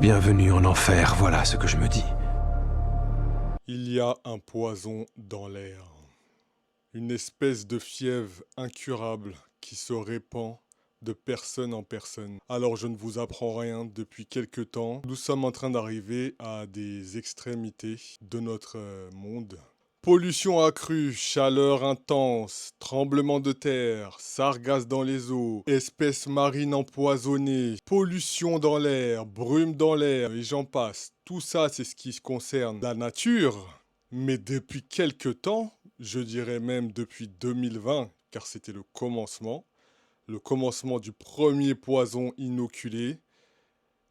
Bienvenue en enfer, voilà ce que je me dis. Il y a un poison dans l'air, une espèce de fièvre incurable qui se répand de personne en personne. Alors je ne vous apprends rien, depuis quelque temps, nous sommes en train d'arriver à des extrémités de notre monde. Pollution accrue, chaleur intense, tremblements de terre, sargasses dans les eaux, espèces marines empoisonnées, pollution dans l'air, brume dans l'air, et j'en passe. Tout ça, c'est ce qui concerne la nature. Mais depuis quelque temps, je dirais même depuis 2020, car c'était le commencement du premier poison inoculé,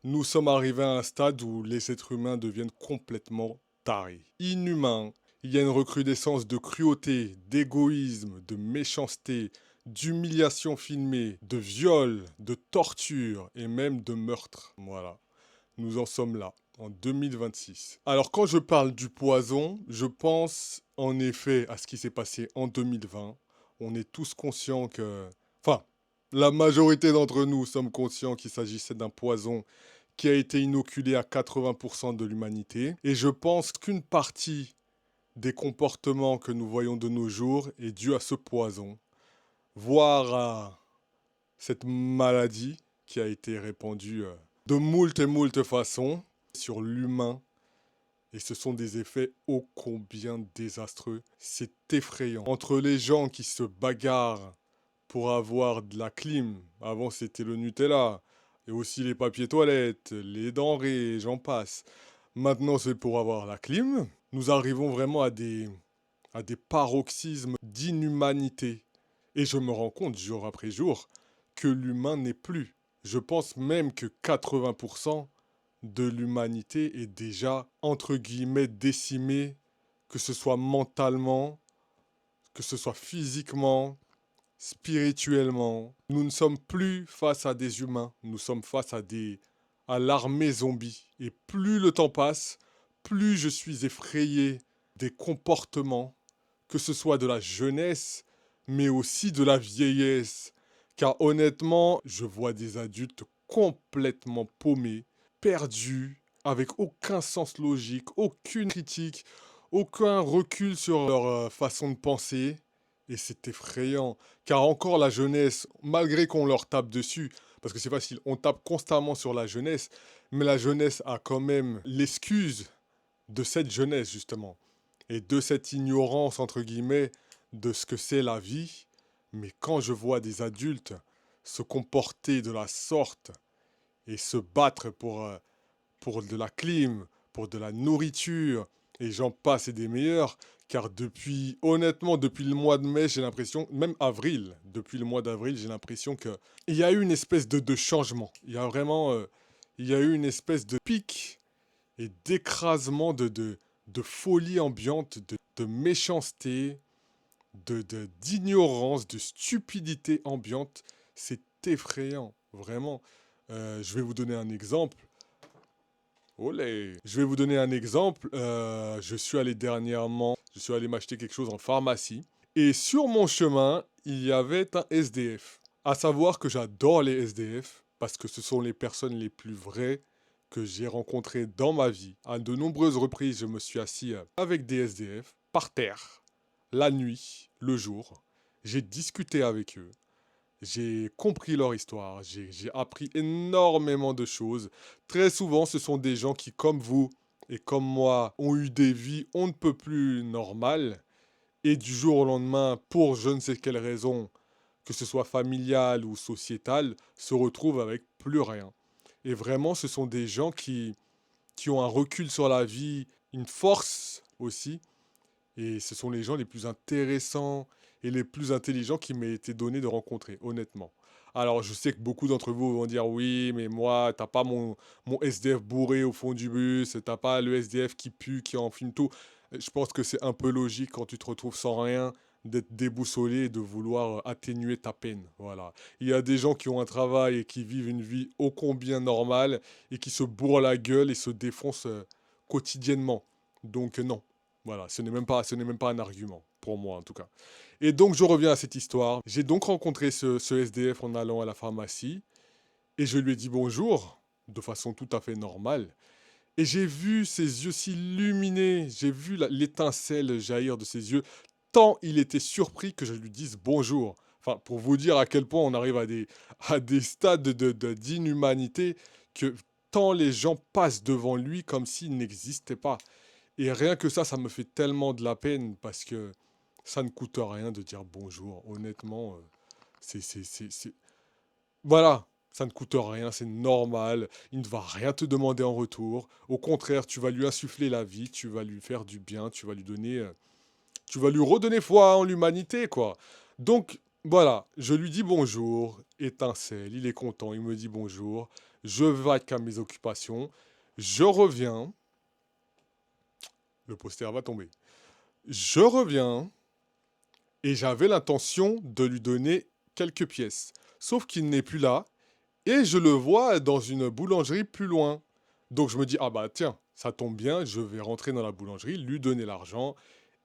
nous sommes arrivés à un stade où les êtres humains deviennent complètement tarés, inhumains. Il y a une recrudescence de cruauté, d'égoïsme, de méchanceté, d'humiliation filmée, de viol, de torture et même de meurtre. Voilà, nous en sommes là, en 2026. Alors quand je parle du poison, je pense en effet à ce qui s'est passé en 2020. On est tous conscients que... Enfin, la majorité d'entre nous sommes conscients qu'il s'agissait d'un poison qui a été inoculé à 80% de l'humanité. Et je pense qu'une partie des comportements que nous voyons de nos jours est due à ce poison, voire à cette maladie qui a été répandue de moult et moult façons sur l'humain. Et ce sont des effets ô combien désastreux. C'est effrayant. Entre les gens qui se bagarrent pour avoir de la clim, avant c'était le Nutella, et aussi les papiers toilettes, les denrées, j'en passe. Maintenant c'est pour avoir la clim. Nous arrivons vraiment à des paroxysmes d'inhumanité. Et je me rends compte jour après jour que l'humain n'est plus. Je pense même que 80% de l'humanité est déjà, entre guillemets, décimée, que ce soit mentalement, que ce soit physiquement, spirituellement. Nous ne sommes plus face à des humains, nous sommes face à l'armée zombie. Et plus le temps passe, plus je suis effrayé des comportements, que ce soit de la jeunesse, mais aussi de la vieillesse. Car honnêtement, je vois des adultes complètement paumés, perdus, avec aucun sens logique, aucune critique, aucun recul sur leur façon de penser. Et c'est effrayant. Car encore la jeunesse, malgré qu'on leur tape dessus, parce que c'est facile, on tape constamment sur la jeunesse, mais la jeunesse a quand même l'excuse de cette jeunesse, justement, et de cette ignorance, entre guillemets, de ce que c'est la vie. Mais quand je vois des adultes se comporter de la sorte et se battre pour de la clim, pour de la nourriture, et j'en passe et des meilleurs, car depuis, honnêtement, depuis le mois de mai, j'ai l'impression, même avril, depuis le mois d'avril, j'ai l'impression qu'il y a eu une espèce de changement. Il y a vraiment, il y a eu une espèce de pic et d'écrasement de folie ambiante, de méchanceté, d'ignorance, de stupidité ambiante. C'est effrayant, vraiment. Je vais vous donner un exemple. Olé. Je vais vous donner un exemple. Je suis allé dernièrement, je suis allé m'acheter quelque chose en pharmacie. Et sur mon chemin, il y avait un SDF. À savoir que j'adore les SDF parce que ce sont les personnes les plus vraies que j'ai rencontrées dans ma vie. À de nombreuses reprises, je me suis assis avec des SDF par terre, la nuit, le jour. J'ai discuté avec eux. J'ai compris leur histoire, j'ai appris énormément de choses. Très souvent, ce sont des gens qui, comme vous et comme moi, ont eu des vies on ne peut plus normales. Et du jour au lendemain, pour je ne sais quelle raison, que ce soit familiale ou sociétale, se retrouvent avec plus rien. Et vraiment, ce sont des gens qui ont un recul sur la vie, une force aussi. Et ce sont les gens les plus intéressants et les plus intelligents qui m'aient été donnés de rencontrer, honnêtement. Alors, je sais que beaucoup d'entre vous vont dire oui, mais moi, t'as pas mon SDF bourré au fond du bus, t'as pas le SDF qui pue, qui enfile tout. Je pense que c'est un peu logique quand tu te retrouves sans rien, d'être déboussolé et de vouloir atténuer ta peine. Voilà. Il y a des gens qui ont un travail et qui vivent une vie ô combien normale et qui se bourrent la gueule et se défoncent quotidiennement. Donc, non. Voilà, ce n'est même pas un argument, pour moi en tout cas. Et donc je reviens à cette histoire. J'ai donc rencontré ce SDF en allant à la pharmacie et je lui ai dit bonjour. de façon tout à fait normale. Et j'ai vu ses yeux s'illuminer, j'ai vu l'étincelle jaillir de ses yeux, tant il était surpris que je lui dise bonjour. Enfin, pour vous dire à quel point on arrive à des stades d'inhumanité, que tant les gens passent devant lui comme s'il n'existait pas. Et rien que ça me fait tellement de la peine parce que ça ne coûte rien de dire bonjour. Honnêtement, c'est. Voilà, ça ne coûte rien, c'est normal. Il ne va rien te demander en retour. Au contraire, tu vas lui insuffler la vie, tu vas lui faire du bien, tu vas lui donner, tu vas lui redonner foi en l'humanité, quoi. Donc, voilà, je lui dis bonjour, étincelle, il est content, il me dit bonjour. Je vais à mes occupations. Je reviens. Le poster va tomber. Je reviens et j'avais l'intention de lui donner quelques pièces. Sauf qu'il n'est plus là et je le vois dans une boulangerie plus loin. Donc je me dis, ah bah tiens, ça tombe bien, je vais rentrer dans la boulangerie, lui donner l'argent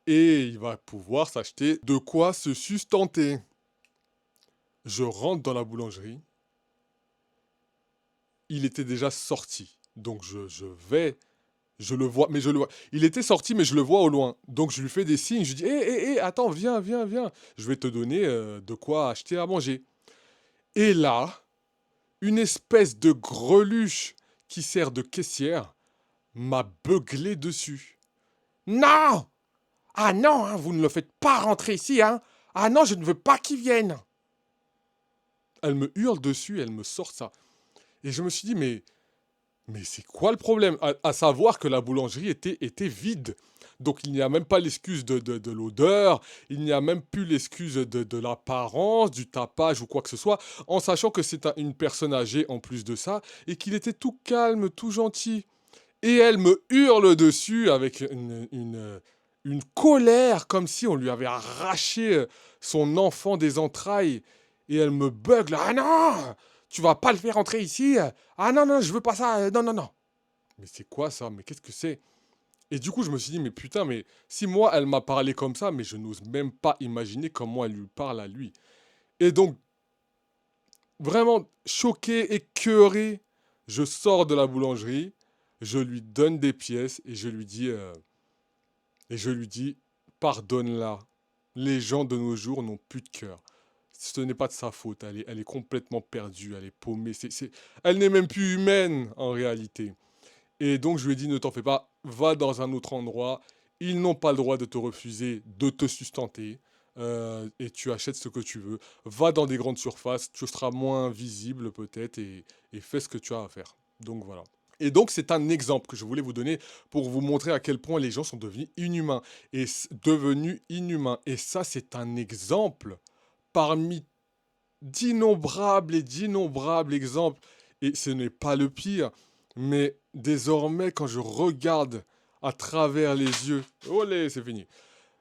et il va pouvoir s'acheter de quoi se sustenter. Je rentre dans la boulangerie, il était déjà sorti. Donc je vais, je le vois, mais je le vois. Il était sorti, mais je le vois au loin. Donc je lui fais des signes, je dis, hé, hé, hé, attends, viens, viens, viens. Je vais te donner de quoi acheter à manger. Et là, une espèce de greluche qui sert de caissière m'a beuglé dessus. Non! Ah non, hein, vous ne le faites pas rentrer ici, hein! Ah non, je ne veux pas qu'il vienne! Elle me hurle dessus, elle me sort ça. Et je me suis dit, mais c'est quoi le problème? À savoir que la boulangerie était vide. Donc il n'y a même pas l'excuse de l'odeur, il n'y a même plus l'excuse de l'apparence, du tapage ou quoi que ce soit, en sachant que c'est une personne âgée en plus de ça, et qu'il était tout calme, tout gentil. Et elle me hurle dessus avec une colère, comme si on lui avait arraché son enfant des entrailles. Et elle me bugle. Ah non! Tu vas pas le faire entrer ici? Ah non, non, je veux pas ça. Non, non, non. Mais c'est quoi ça? Mais qu'est-ce que c'est? Et du coup, je me suis dit, mais putain, mais si moi, elle m'a parlé comme ça, mais je n'ose même pas imaginer comment elle lui parle à lui. Et donc, vraiment choqué, écœuré, je sors de la boulangerie, je lui donne des pièces et je lui dis, pardonne-la. Les gens de nos jours n'ont plus de cœur. Ce n'est pas de sa faute, elle est complètement perdue, elle est paumée. Elle n'est même plus humaine en réalité. Et donc je lui ai dit, ne t'en fais pas, va dans un autre endroit. Ils n'ont pas le droit de te refuser, de te sustenter. Et tu achètes ce que tu veux. Va dans des grandes surfaces, tu seras moins visible peut-être et fais ce que tu as à faire. Donc voilà. Et donc c'est un exemple que je voulais vous donner pour vous montrer à quel point les gens sont devenus inhumains. Devenus inhumains. Et ça c'est un exemple parmi d'innombrables et d'innombrables exemples. Et ce n'est pas le pire. Mais désormais, quand je regarde à travers les yeux, olé, c'est fini.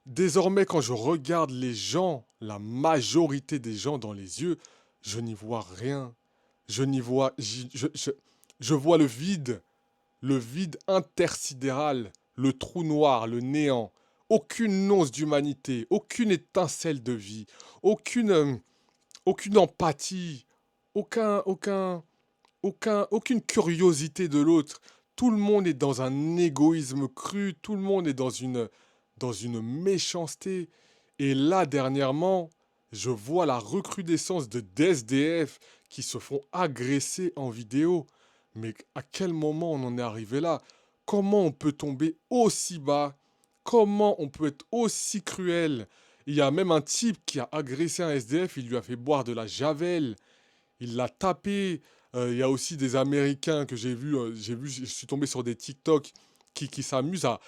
Désormais, quand je regarde les gens, la majorité des gens dans les yeux, je n'y vois rien. Je n'y vois, je vois le vide intersidéral, le trou noir, le néant. Aucune once d'humanité, aucune étincelle de vie, aucune empathie, aucune curiosité de l'autre. Tout le monde est dans un égoïsme cru, tout le monde est dans une méchanceté. Et là, dernièrement, je vois la recrudescence de d'SDF qui se font agresser en vidéo. Mais à quel moment on en est arrivé là? Comment on peut tomber aussi bas? Comment on peut être aussi cruel? Il y a même un type qui a agressé un SDF, il lui a fait boire de la javel, il l'a tapé. Il y a aussi des Américains que je suis tombé sur des TikTok qui s'amusent à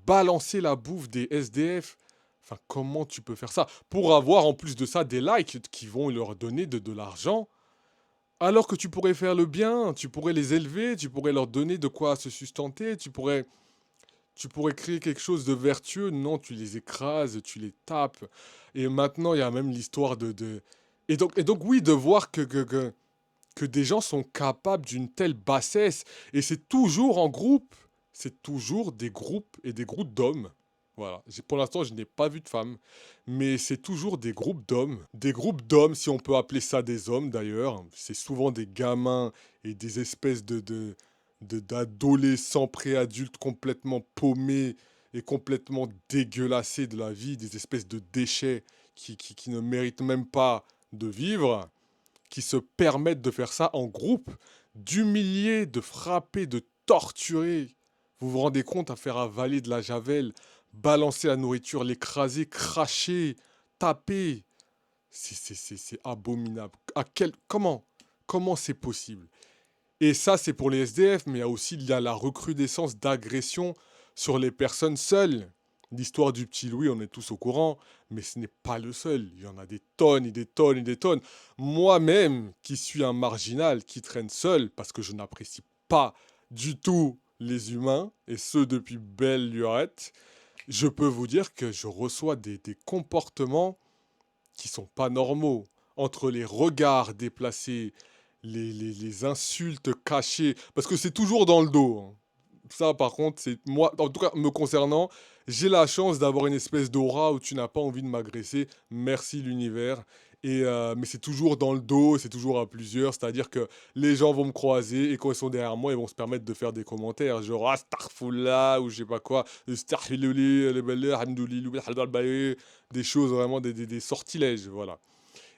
balancer la bouffe des SDF. Enfin, comment tu peux faire ça? Pour avoir en plus de ça des likes qui vont leur donner de l'argent. Alors que tu pourrais faire le bien, tu pourrais les élever, tu pourrais leur donner de quoi se sustenter, tu pourrais créer quelque chose de vertueux. Non, tu les écrases, tu les tapes. Et maintenant, il y a même l'histoire de... Et donc oui, de voir que des gens sont capables d'une telle bassesse. Et c'est toujours en groupe. C'est toujours des groupes et des groupes d'hommes Voilà. Pour l'instant, je n'ai pas vu de femmes, mais c'est toujours des groupes d'hommes. Des groupes d'hommes, si on peut appeler ça des hommes d'ailleurs. C'est souvent des gamins et des espèces d'adolescents préadultes complètement paumés et complètement dégueulassés de la vie, des espèces de déchets qui ne méritent même pas de vivre, qui se permettent de faire ça en groupe, d'humilier, de frapper, de torturer. Vous vous rendez compte à faire avaler de la javel, balancer la nourriture, l'écraser, cracher, taper. C'est abominable. Comment c'est possible? Et ça, c'est pour les SDF, mais il y a la recrudescence d'agressions sur les personnes seules. L'histoire du petit Louis, on est tous au courant, mais ce n'est pas le seul. Il y en a des tonnes et des tonnes et des tonnes. Moi-même, qui suis un marginal, qui traîne seul, parce que je n'apprécie pas du tout les humains, et ce depuis belle lurette, je peux vous dire que je reçois des comportements qui sont pas normaux. Entre les regards déplacés, les insultes cachées, parce que c'est toujours dans le dos, hein. Ça, par contre, c'est moi, en tout cas, me concernant, j'ai la chance d'avoir une espèce d'aura où tu n'as pas envie de m'agresser. Merci l'univers. Mais c'est toujours dans le dos, c'est toujours à plusieurs. C'est-à-dire que les gens vont me croiser et quand ils sont derrière moi, ils vont se permettre de faire des commentaires genre Astaghfirullah ou je sais pas quoi, Astaghfirullah, les belles, Alhamdoulilah, des choses vraiment, des sortilèges, voilà.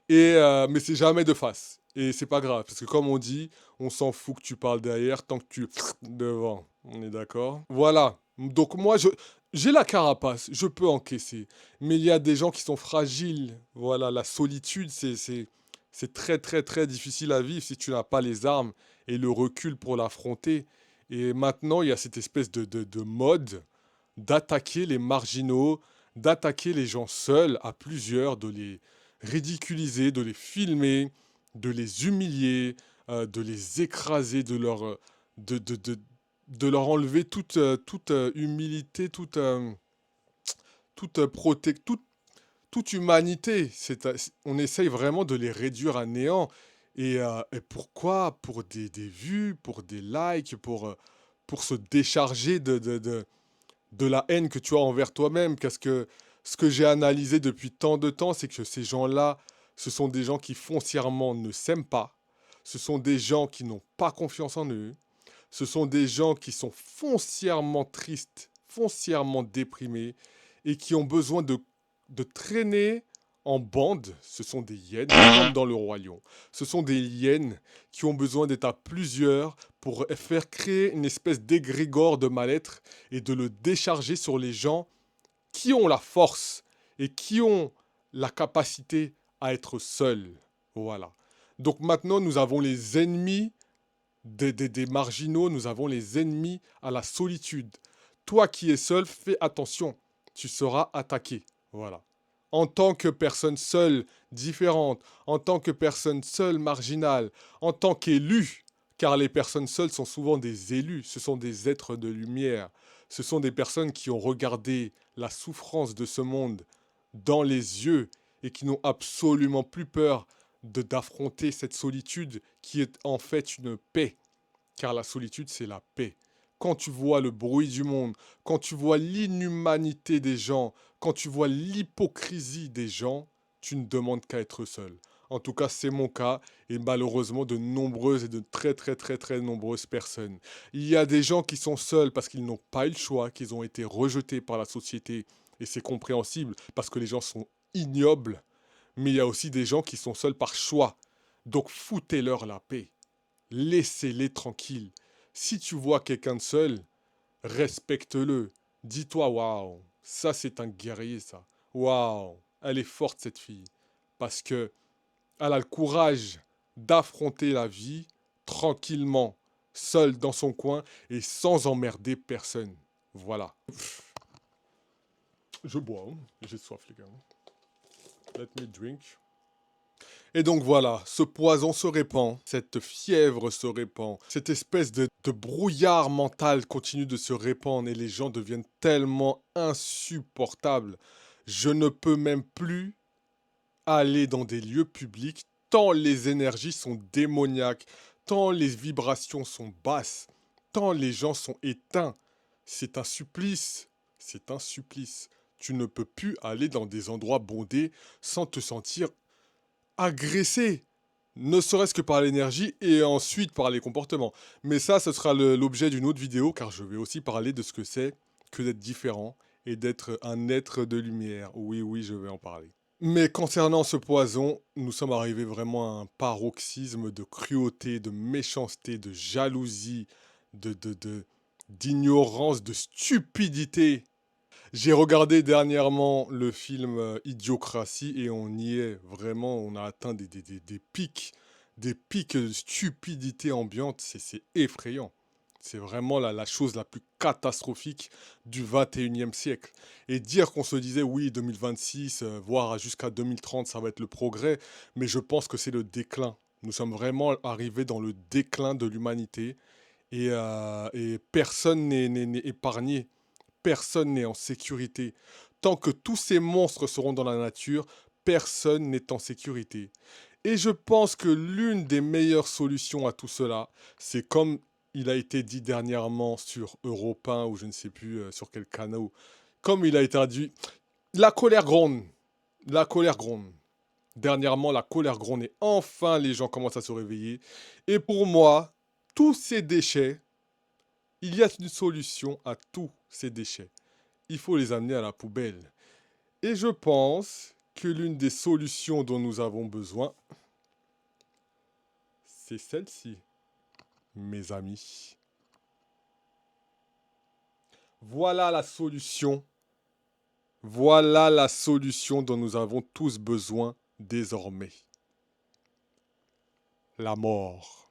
Mais c'est jamais de face. Et c'est pas grave, parce que comme on dit, on s'en fout que tu parles derrière tant que tu devant. On est d'accord? Voilà. Donc moi, j'ai la carapace, je peux encaisser. Mais il y a des gens qui sont fragiles. Voilà, la solitude, c'est très très très difficile à vivre si tu n'as pas les armes et le recul pour l'affronter. Et maintenant, il y a cette espèce de mode d'attaquer les marginaux, d'attaquer les gens seuls à plusieurs, de les ridiculiser, de les filmer, de les humilier, de les écraser, de leur enlever toute humilité, toute humanité. On essaye vraiment de les réduire à néant. Et pourquoi? Pour des vues, pour des likes, pour se décharger de la haine que tu as envers toi-même. Parce que ce que j'ai analysé depuis tant de temps, c'est que ces gens-là, ce sont des gens qui foncièrement ne s'aiment pas. Ce sont des gens qui n'ont pas confiance en eux. Ce sont des gens qui sont foncièrement tristes, foncièrement déprimés et qui ont besoin de traîner en bande. Ce sont des hyènes, comme dans le Roi Lion. Ce sont des hyènes qui ont besoin d'être à plusieurs pour faire créer une espèce d'égrégore de mal-être et de le décharger sur les gens qui ont la force et qui ont la capacité à être seuls. Voilà. Donc maintenant, nous avons les ennemis des marginaux, nous avons les ennemis à la solitude. Toi qui es seul, fais attention, tu seras attaqué. Voilà. En tant que personne seule, différente, en tant que personne seule, marginale, en tant qu'élu, car les personnes seules sont souvent des élus, ce sont des êtres de lumière, ce sont des personnes qui ont regardé la souffrance de ce monde dans les yeux et qui n'ont absolument plus peur d'affronter cette solitude qui est en fait une paix. Car la solitude, c'est la paix. Quand tu vois le bruit du monde, quand tu vois l'inhumanité des gens, quand tu vois l'hypocrisie des gens, tu ne demandes qu'à être seul. En tout cas, c'est mon cas et malheureusement de nombreuses et de très très très très nombreuses personnes. Il y a des gens qui sont seuls parce qu'ils n'ont pas eu le choix, qu'ils ont été rejetés par la société et c'est compréhensible parce que les gens sont ignobles. Mais il y a aussi des gens qui sont seuls par choix. Donc foutez-leur la paix. Laissez-les tranquilles. Si tu vois quelqu'un de seul, respecte-le. Dis-toi, waouh, ça c'est un guerrier, ça. Waouh, elle est forte cette fille. Parce que elle a le courage d'affronter la vie tranquillement, seule dans son coin et sans emmerder personne. Voilà. Je bois, hein. J'ai soif les gars. Let me drink. Et donc voilà, ce poison se répand, cette fièvre se répand, cette espèce de brouillard mental continue de se répandre et les gens deviennent tellement insupportables. Je ne peux même plus aller dans des lieux publics tant les énergies sont démoniaques, tant les vibrations sont basses, tant les gens sont éteints. C'est un supplice. C'est un supplice. Tu ne peux plus aller dans des endroits bondés sans te sentir agressé. Ne serait-ce que par l'énergie et ensuite par les comportements. Mais ça, ce sera l'objet d'une autre vidéo car je vais aussi parler de ce que c'est que d'être différent et d'être un être de lumière. Oui, oui, je vais en parler. Mais concernant ce poison, nous sommes arrivés vraiment à un paroxysme de cruauté, de méchanceté, de jalousie, d'ignorance, de stupidité. J'ai regardé dernièrement le film Idiocratie et on y est vraiment, on a atteint des pics de stupidité ambiante, c'est effrayant. C'est vraiment la chose la plus catastrophique du 21e siècle. Et dire qu'on se disait, oui, 2026, voire jusqu'à 2030, ça va être le progrès, mais je pense que c'est le déclin. Nous sommes vraiment arrivés dans le déclin de l'humanité et personne n'est épargné. Personne n'est en sécurité. Tant que tous ces monstres seront dans la nature, personne n'est en sécurité. Et je pense que l'une des meilleures solutions à tout cela, c'est comme il a été dit dernièrement sur Europe 1 ou je ne sais plus sur quel canal, comme il a été dit, la colère gronde. La colère gronde. Dernièrement, la colère gronde et enfin les gens commencent à se réveiller. Et pour moi, tous ces déchets, il y a une solution à tous ces déchets. Il faut les amener à la poubelle. Et je pense que l'une des solutions dont nous avons besoin, c'est celle-ci, mes amis. Voilà la solution. Voilà la solution dont nous avons tous besoin désormais. La mort.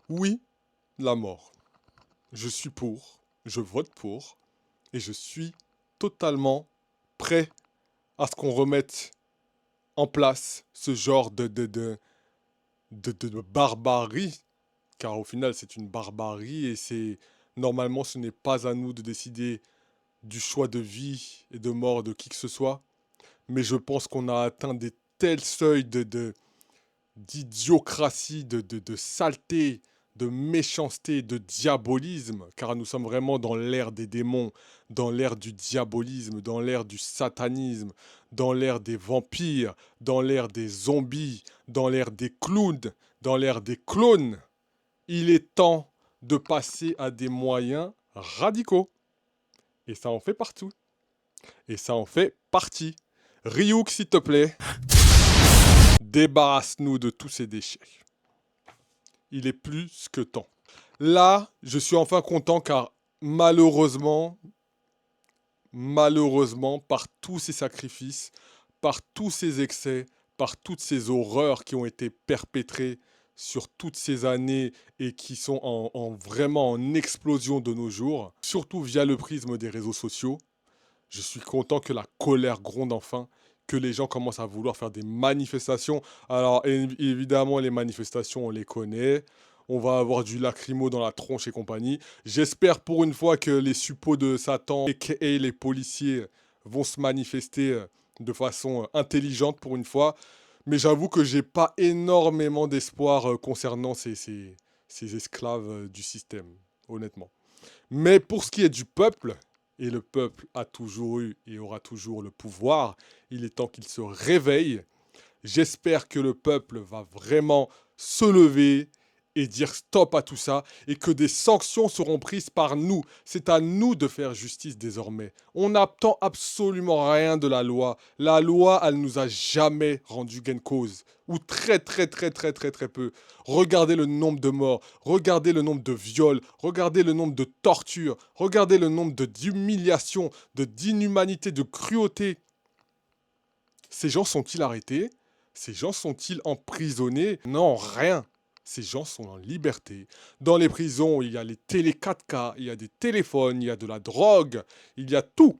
Oui, la mort. Je suis pour, je vote pour, et je suis totalement prêt à ce qu'on remette en place ce genre de barbarie, car au final c'est une barbarie et c'est normalement ce n'est pas à nous de décider du choix de vie et de mort de qui que ce soit, mais je pense qu'on a atteint des tels seuils d'idiocratie, de saleté, de méchanceté, de diabolisme, car nous sommes vraiment dans l'ère des démons, dans l'ère du diabolisme, dans l'ère du satanisme, dans l'ère des vampires, dans l'ère des zombies, dans l'ère des clowns, dans l'ère des clones. Il est temps de passer à des moyens radicaux. Et ça en fait partout. Et ça en fait partie. Ryuk, s'il te plaît, débarrasse-nous de tous ces déchets. Il est plus que temps. Là, je suis enfin content car malheureusement, par tous ces sacrifices, par tous ces excès, par toutes ces horreurs qui ont été perpétrées sur toutes ces années et qui sont vraiment en explosion de nos jours, surtout via le prisme des réseaux sociaux, je suis content que la colère gronde enfin, que les gens commencent à vouloir faire des manifestations. Alors évidemment, les manifestations, on les connaît. On va avoir du lacrymo dans la tronche et compagnie. J'espère pour une fois que les suppôts de Satan et les policiers vont se manifester de façon intelligente pour une fois. Mais j'avoue que j'ai pas énormément d'espoir concernant ces esclaves du système, honnêtement. Mais pour ce qui est du peuple, et le peuple a toujours eu et aura toujours le pouvoir, il est temps qu'il se réveille. J'espère que le peuple va vraiment se lever et dire stop à tout ça et que des sanctions seront prises par nous. C'est à nous de faire justice désormais. On n'attend absolument rien de la loi. La loi, elle nous a jamais rendu gain de cause. Ou très peu. Regardez le nombre de morts, regardez le nombre de viols, regardez le nombre de tortures, regardez le nombre d'humiliations, d'inhumanité, de cruauté. Ces gens sont-ils arrêtés? Ces gens sont-ils emprisonnés? Non, rien. Ces gens sont en liberté. Dans les prisons, il y a les télé 4K, il y a des téléphones, il y a de la drogue, il y a tout.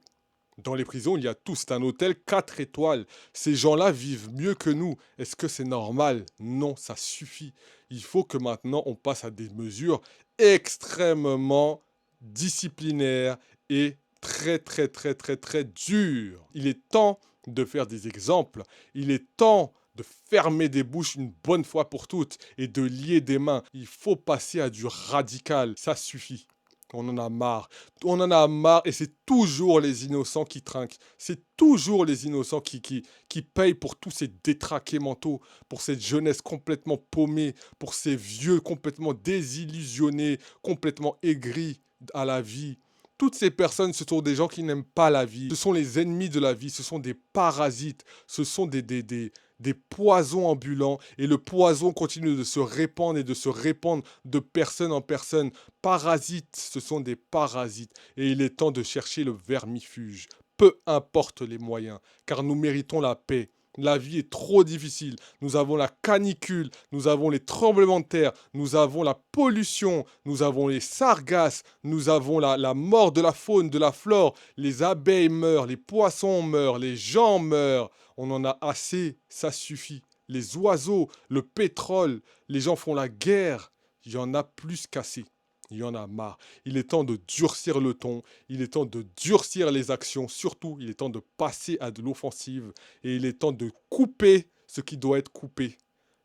Dans les prisons, il y a tout. C'est un hôtel 4 étoiles. Ces gens-là vivent mieux que nous. Est-ce que c'est normal? Non, ça suffit. Il faut que maintenant, on passe à des mesures extrêmement disciplinaires et très dures. Il est temps de faire des exemples. Il est temps de fermer des bouches une bonne fois pour toutes et de lier des mains. Il faut passer à du radical. Ça suffit. On en a marre. On en a marre et c'est toujours les innocents qui trinquent. C'est toujours les innocents qui payent pour tous ces détraqués mentaux, pour cette jeunesse complètement paumée, pour ces vieux complètement désillusionnés, complètement aigris à la vie. Toutes ces personnes, ce sont des gens qui n'aiment pas la vie. Ce sont les ennemis de la vie. Ce sont des parasites. Ce sont des poisons ambulants. Et le poison continue de se répandre et de se répandre de personne en personne. Parasites, ce sont des parasites. Et il est temps de chercher le vermifuge. Peu importe les moyens, car nous méritons la paix. La vie est trop difficile. Nous avons la canicule, nous avons les tremblements de terre, nous avons la pollution, nous avons les sargasses, nous avons la mort de la faune, de la flore. Les abeilles meurent, les poissons meurent, les gens meurent. On en a assez, ça suffit. Les oiseaux, le pétrole, les gens font la guerre. Il y en a plus qu'assez. Il y en a marre. Il est temps de durcir le ton, il est temps de durcir les actions, surtout il est temps de passer à de l'offensive et il est temps de couper ce qui doit être coupé.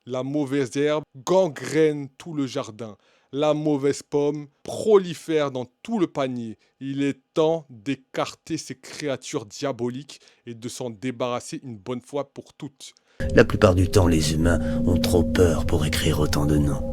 La mauvaise herbe gangrène tout le jardin. La mauvaise pomme prolifère dans tout le panier. Il est temps d'écarter ces créatures diaboliques et de s'en débarrasser une bonne fois pour toutes. La plupart du temps, les humains ont trop peur pour écrire autant de noms.